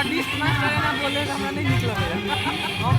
डिस्ट master है ना बोले हमरा नहीं निकल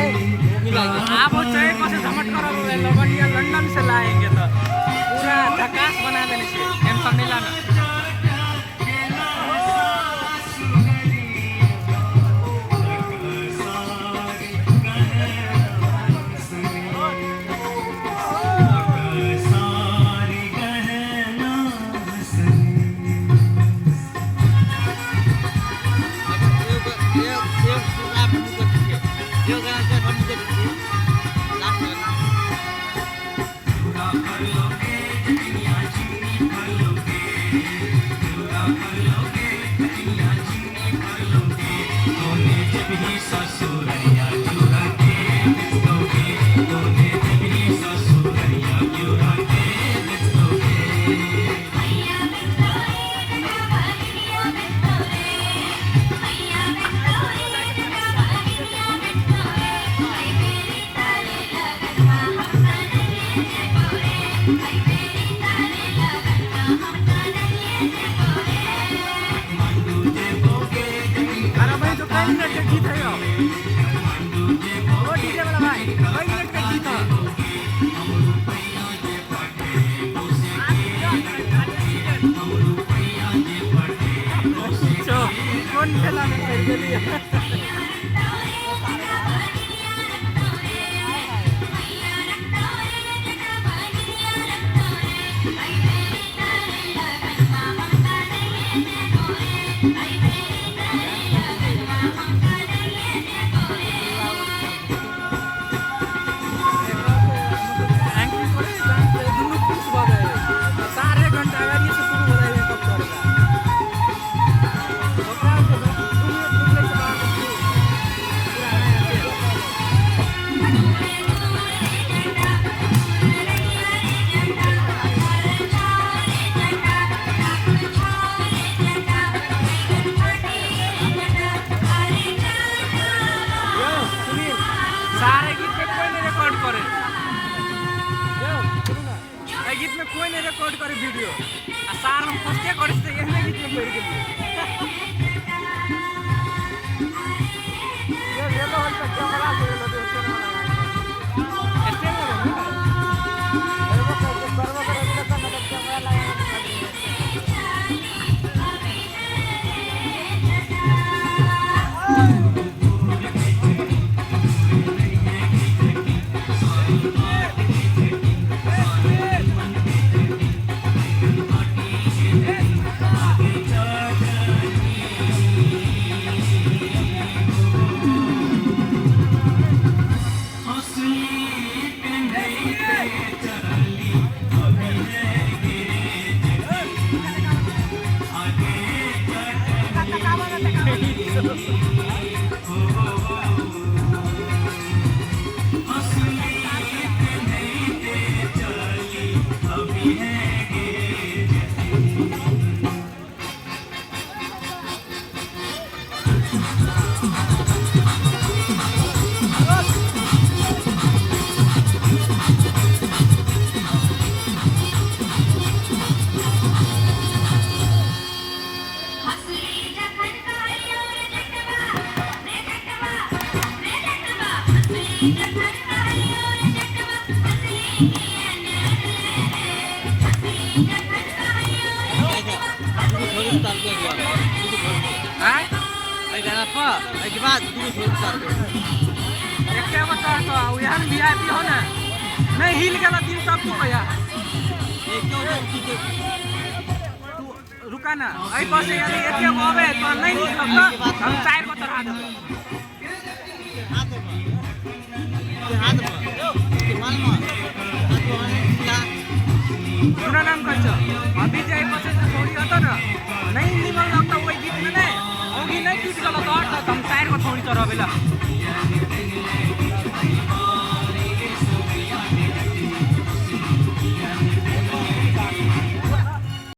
आप चाहे कैसे झमट करो लगनिया लंदन से लाएंगे तो पूरा झकास बना देने से टेंशन नहीं लाना रिकॉर्ड करे वीडियो आ सार हम फर्स्ट करे से एहने गीत में बैठ गेलिए ये लो हल तक कैमरा से लो दे स्टेशन में एगो सर्व करे के नजर कैमरा लगा नहीं हिल गया दिन सब तू भैया रुका ना, अई पर से यदि एके गो आवे तो नहीं निकलब तो हम 4 को चढ़ा देबो।